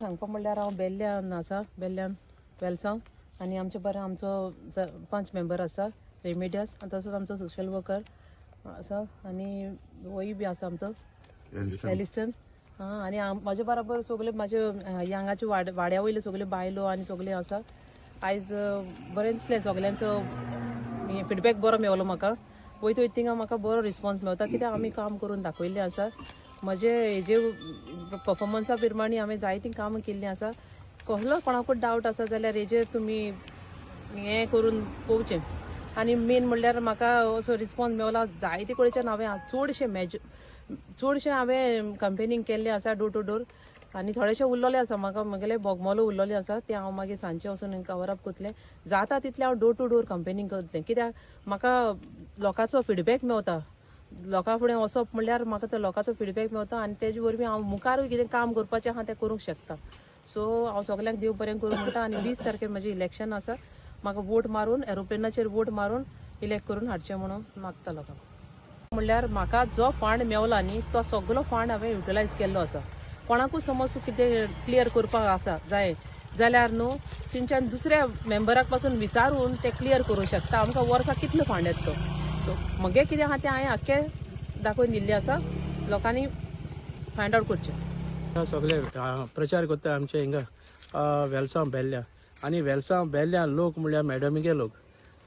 सांगपा म्हणल्यार हांव बेल्ल्यान आसा, बेल्ल्यान वेलसांव आनी आमचे बरें आमचो 5 मेंबर आसा रेमेडियस आनी तसोच आमचो सोशल वर्कर आसा आनी वय बी आसा आमचो एलिस्टन आनी म्हाजे बरोबर सगळे म्हाजे हांगाचे वाड्या वयले सगळे बायलो आनी सगळे आसा. आयज बरें दिसलें सगळ्यांचो फिडबॅक बरो मेवलो म्हाका. वयता वयता थिंगा म्हाका बरो रिस्पॉन्स मेवता कित्याक आमी काम करून दाखयल्लें आसा. म्हजे हेजे परफॉर्मन्सा प्रमाणे हांवें जायतीं कामां केल्लीं आसा. कसलो कोणाकूच डावट आसा जाल्यार हेजेर तुमी हें करून पळोवचें. आनी मेन म्हणल्यार म्हाका असो रिस्पॉन्स मेवला जायते कडेच्यान हांवें चडशें हांवें कंपेनींग केल्लें आसा डोर टू डोर आनी थोडेशें उरलेलें आसा म्हाका म्हगेले बोगमालो उरलेलें आसा तें हांव मागीर सांजचें वचून कवर अप करतलें. जाता तितलें हांव डोर टू डोर कंपेनींग करतलें कित्याक म्हाका लोकांचो फिडबॅक मेवता. लोकां फुडें वचप म्हणल्यार म्हाका तो लोकांचो फिडबॅक मेवता आनी तेजे वरवीं हांव मुखारूय कितें काम करपाचें आहा तें करूंक शकता. सो हांव सगल्यांक देव बरें करूं म्हणटा आनी 20 तारखेर म्हजें इलेक्शन आसा. म्हाका वोट मारून एरोप्लेनाचेर वोट मारून इलेक्ट करून हाडचें म्हणून मागता लोकांक. म्हणल्यार म्हाका जो फंड मेवला न्ही तो सगळो फंड हांवें युटिलायज केल्लो आसा. कोणाकूय समज कितें क्लियर करपाक आसा जाय जाल्यार न्हू तेंच्यान दुसऱ्या मेंबराक पासून विचारून ते क्लियर करूंक शकता. आमकां वर्साक कितलो फंड येता तो. सो म्हगे कितें आहा तें हांवें आख्खें दाखोवन दिल्लें आसा. लोकांनी फायंड आवट करचें. सगळे प्रचार करता आमचे हिंगा वेलसांव बेल्ल्या आनी वेलसांव बेल्ल्या लोक म्हणल्यार मॅडमीगे लोक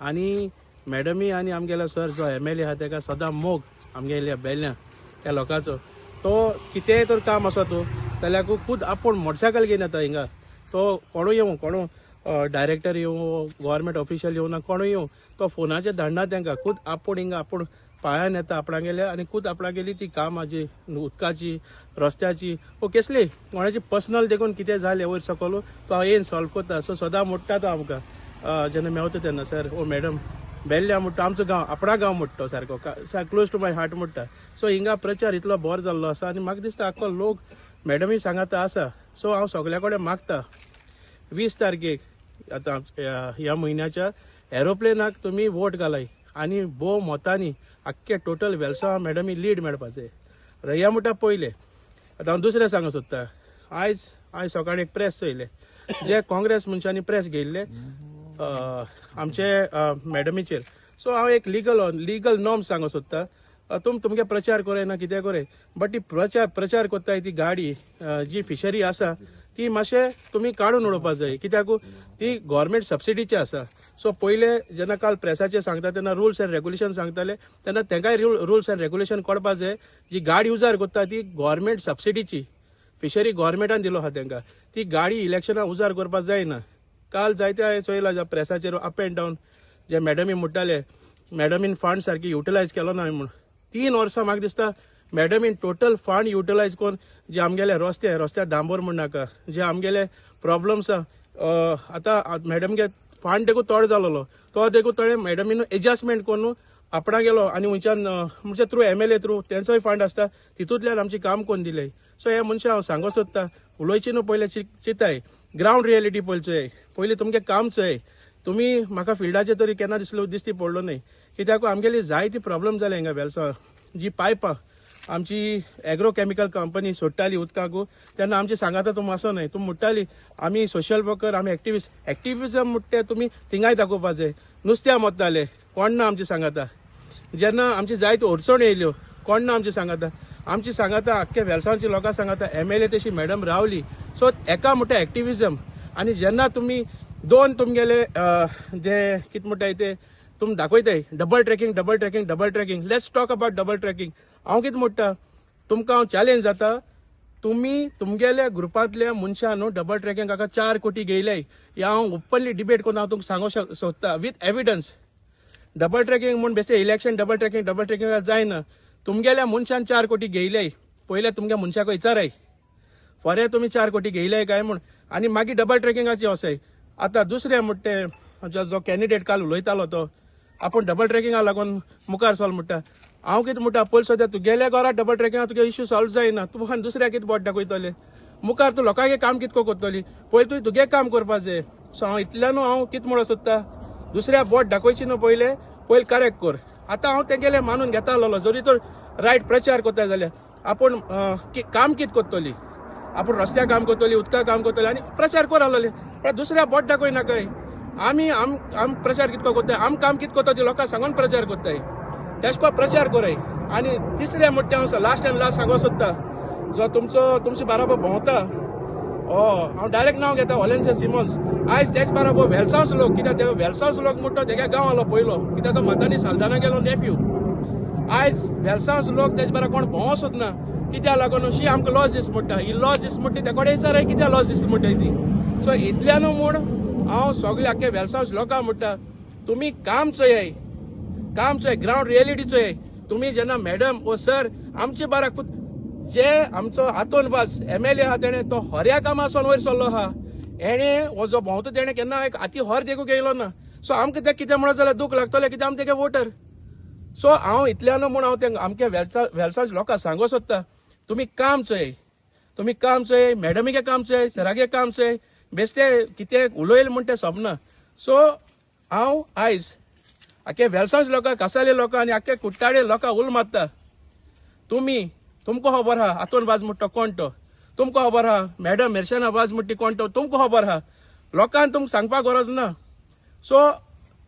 आनी मॅडमी आनी आमगेलो सर जो MLA आहा तेका सदां मोग आमगेल्या बेल्ल्या त्या लोकांचो. तो कितेंय तर काम आसा तो जाल्यार खूद आपूण मोटरसायकल घेवन येता हिंगा. तो कोणूय येवं कोणू डायरेक्टर येवं गव्हर्मेंट ऑफिशियल येवं ना कोणूय येवं तो फोनाचेर धाडना तेंकां. खूद आपूण हिंगा आपूण पांयान येता आपणागेल्या आनी खूद आपणागेली ती कामाची उदकाची रस्त्याची वो कसली कोणाची पर्सनल देखून कितें जालें वयर सकयल तो हांव येवन सॉल्व करता. सो सदां म्हणटा तो आमकां जेन्ना मेवता तेन्ना सर ओ मॅडम बेल्ल्या म्हणटा आमचो गांव आपणा गांव म्हणटा सारको क्लोज टू माय हार्ट म्हणटा. सो हिंगा प्रचार इतलो बरो जाल्लो आसा आनी म्हाका दिसता आख्खो लोक मॅडमी सांगाता आसा. सो हांव सगल्या कडेन मागता 20 तारखेक आतां ह्या म्हयन्याच्या एरोप्लेनाक तुमी वोट घालाय आनी भोव मोतांनी आख्खे टोटल वेलसांव मॅडमी लीड मेळपा जाय. ह्या म्हणटा पयले. आतां हांव दुसरें सांगूं सोदता. आयज सकाळीं एक प्रेस चयलें जे काँग्रेस मनशांनी प्रेस घेयल्ले आमचे मॅडमीचेर. सो हांव एक लिगल नॉर्म्स सांगूं सोदता. तुमगे प्रचार कोराय ना कितें कोराय बट ती प्रचार कोत्ताय ती गाडी जी फिशरी आसा ती मातशें तुमी काडून उडोवपा जाय कित्याक ती गव्हर्मेंट सबसिडीची आसा. सो पयले जेन्ना काल प्रेसाचेर सांगता तेन्ना रुल्स एंड रेग्युलेशन सांगताले तेन्ना तेंकाय रुल्स एंड रेग्युलेशन कळपा जाय. जी गाडी युजार कोत्ता ती गव्हर्मेंट सबसिडीची फिशरी गव्हर्मेंटान दिलो आहा तेंकां. ती गाडी इलेक्शनाक उजार करपा जायना. काल जायते हांवें चोयला प्रेसाचेर अप एंड डावन जे मॅडमी म्हणटाले मॅडमीन फंड सारकी युटिलायज केलो ना म्हूण. 3 वर्सां म्हाका दिसता मॅडमीन टोटल फंड युटिलायज करून जे आमगेले रस्त्यार डांबोर म्हणनाका जे आमगेले प्रॉब्लम्स आतां मॅडमगे फंड देखून तोड जालोलो तो देखून थोडे मॅडमीन एडजस्टमेंट करून आपणा गेलो आनी वयच्यान म्हणजे थ्रू MLA थ्रू तेंचोय फंड आसता तितूंतल्यान आमची काम करून दिले. सो हे मनशां हांव सांगो सोदता उलोवची न्हू पयले चिंताय ग्रावंड रियलिटी पयलचोय पयलीं तुमगे काम चोय. तुमी म्हाका फिल्डाचेर तरी केन्ना दिसती पडलो न्ही कित्याक आमगेली जायती प्रॉब्लम जाले हिंगा वेलसांव. जी पायपां आमची एग्रोकॅमिकल कंपनी सोडटाली उदकाक तेन्ना आमची सांगाता तुमी आसो न्हय. तुमी म्हणटाली आमी सोशल वर्कर आमी एक्टिविजम म्हणटा तुमी थिंगाय दाखोवपा जाय. नुस्त्या मोत्ताले कोण ना आमची सांगाता. जेन्ना आमची जायत्यो अडचणी येयल्यो कोण ना आमची सांगाता. आमची सांगाता आख्खे वेलसांवची लोकां सांगाता MLA तशी मॅडम रावली. सो एका म्हणटा एक्टिविजम आनी जेन्ना तुमी दोन तुमगेले जे कितें म्हणटाय ते तुमी दाखयताय double tracking let's talk about double tracking. हांव कितें म्हणटा तुमकां हांव चॅलेंज जाता तुमी तुमगेल्या ग्रुपांतल्या मनशान डबल ट्रॅकिंग हाका 4 कोटी घेयले हे हांव ओपनली डिबेट करून हांव तुमकां सांगूंक सोदता विथ एविडन्स. डबल ट्रॅकिंग म्हूण बेश्टे इलेक्शन डबल ट्रॅकिंग जायना. तुमगेल्या मनशान 4 कोटी घेयले पयले तुमगे मनशाक विचाराय फरे तुमी 4 कोटी घेयले काय म्हूण आनी मागीर डबल ट्रॅकिंगाची वसाय. आतां दुसरें म्हणटे जो कॅन्डिडेट काल उलयतालो तो आपूण डबल ट्रॅकिंगाक लागून मुखार चल म्हणटा. हांव कितें म्हणटा पयलीं सद्या तुगेल्या घरात डबल ट्रॅकिंगाक तुगे इश्यू सॉल्व जायना. तूं मुखार दुसऱ्या कितें बोट दाखयतले मुखार तूं लोकांगे काम कितको करतली पयलीं तुवें तुगे काम करपा जाय. सो हांव इतल्यान हांव कितें म्हणूं सोदता दुसऱ्या बोट दाखोवची न्हू पयले करेक्ट कर. आतां हांव तेंगेले मानून घेता आसलोलो जरी तर रायट प्रचार कोत्ता जाल्यार आपूण काम कितें करतली आपूण रस्त्या काम करतली उदका काम करतली आनी प्रचार कर आसलोले पण दुसऱ्या बोट दाखय नाकाय आमी आम प्रचार कितको कोत्ताय आम काम कित कोत्ता ती लोकांक सांगून प्रचार कोत्ताय तेशको प्रचार कोराय आनी तिसऱ्या मोठ्या हांव लास्ट एंड लास्ट सांगो सोदता जो तुमचे बरोबर भोंवता हांव डायरेक्ट नांव घेता ऑलेन्से सिमोन्स आयज तेच बरोबर वेलसांवच लोक कित्याक ते वेलसांवच लोक म्हणटा तेगे गांव आलो पयलो कित्याक तो मातांनी सालदाना गेलो नेफ्यू आयज वेलसांवच लोक तेज बरोबर कोण भोंवो सोदना कित्याक लागून अशी आमकां लॉस दीस म्हणटा ही लॉस दीस म्हणटा ते कडेन विचाराय कित्याक लॉस दीस म्हणटाय ती सो इतल्यान म्हूण हांव सगळे आख्खे वेलसांवच लोकांक म्हणटा तुमी काम चोयाय ग्राउंड रियलिटी चोयाय तुमी जेन्ना मॅडम ओ सर आमचे बाराक जे आमचो हातून वास MLA आहा तेणे तो हऱ्या कामासून वयर सरलो आहा एणे हो जो भोंवता तेणे केन्ना एक हाती हर देखून येयलो ना सो आमकां ते कितें म्हणत जाल्यार दूख लागतलें कित्याक आमी तेगे वोटर सो हांव इतल्यान म्हूण हांव ते आमच्या वेलसांवच लोकांक सांगो सोदता तुमी काम चोय मॅडमीगे काम चोय सरागे काम चोय बेश्टे कितें उलयले म्हण तें सोबना सो हांव आयज आख्खे वेलसांवच लोकांक कासाले लोकांक आनी आख्खे कुट्टाडे लोकांक उल मारता तुमको खबर आहा हातून वाज म्हणटा कोण तो तुमको खबर आहा मॅडम मेर्शेना वाज म्हणटी कोण तो तुमको खबर आहा लोकांक तुमकां सांगपाक गरज ना सो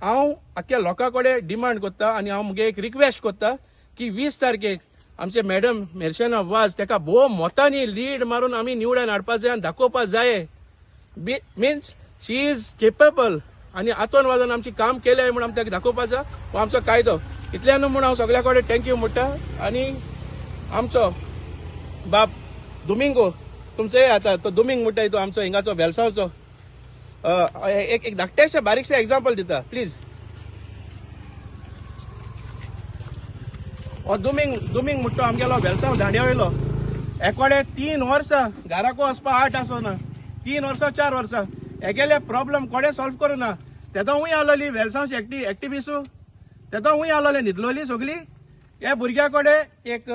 हांव आख्या लोकां कडेन डिमांड करता आनी हांव मुगे एक रिक्वेस्ट करता की 20 तारखेक आमचे मॅडम मेर्शेना वाज तेका भोव मोतांनी लीड मारून आमी निवडून हाडपा जाय आनी दाखोवपा जाय मिन्स शी इज केपेबल आनी हातून वाजून आमची काम केलें म्हूण आमी तेका दाखोवपा जाय हो आमचो कायदो इतल्यान म्हूण हांव सगळ्या कडेन थँक्यू म्हणटा आनी आमचो बाप दुमिंगो तुमचोय आता तो दुमिंग म्हणटाय तो आमचो हिंगाचो वेलसांवचो एक धाकटेशें बारीकशें एग्जाम्पल दिता प्लीज हो दुमिंग म्हणटा आमगेलो वेलसांव दांड्या वयलो एकोडे 3 वर्सां घराको वचपा आट आसना 3 वर्सां 4 वर्सां हेगेले प्रॉब्लेम कोणे सॉल्व करूना तेदो हूंय आलोली वेलसांवची एक्टिविस्टू तेदो हूंय आलोले न्हिदलोली सगळी हे भुरग्या कडेन एक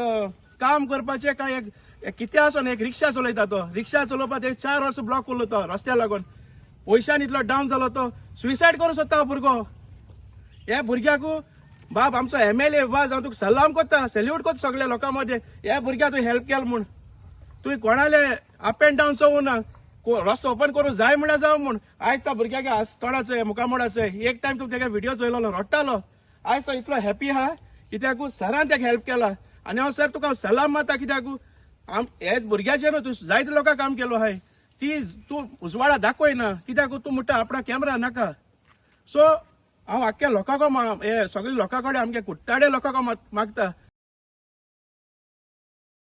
काम करपाचें काय एक कितें आसून एक रिक्षा चलयता तो रिक्षा चलोवपाक एक 4 वर्सां ब्लॉक उरलो तो रस्त्या लागून पयशांनी इतलो डावन जालो तो सुसायड करूं सोदता हो भुरगो हे भुरग्याकू बाब आमचो MLA वाज हांव तुका सलाम करता सॅल्यूट करता सगळ्या लोकां मदें ह्या भुरग्याक तूं हेल्प केल म्हूण तुवें कोणाले अप एंड डावन चोवूं ना रस्तो ओपन करूं जाय म्हळ्यार जावं म्हूण आयज त्या भुरग्याक तोंडाचो मुखामोडाचो एक टायम तुका तेगे व्हिडिओ चोयलोलो रडटालो आयज तो इतलो हॅपी आहा कित्याक सरान तेका हेल्प केला आनी हांव सर तुका सलाम मारता कित्याक हे भुरग्याचेर तूं जायते लोकां काम केलो हाय ती तूं उजवाडा दाखयना कित्याक तूं म्हणटा आपणा कॅमेरा नाका सो हांव आख्ख्या लोकांक हे सगळ्या लोकां कडेन आमगे कुट्टाडे लोकांक मागता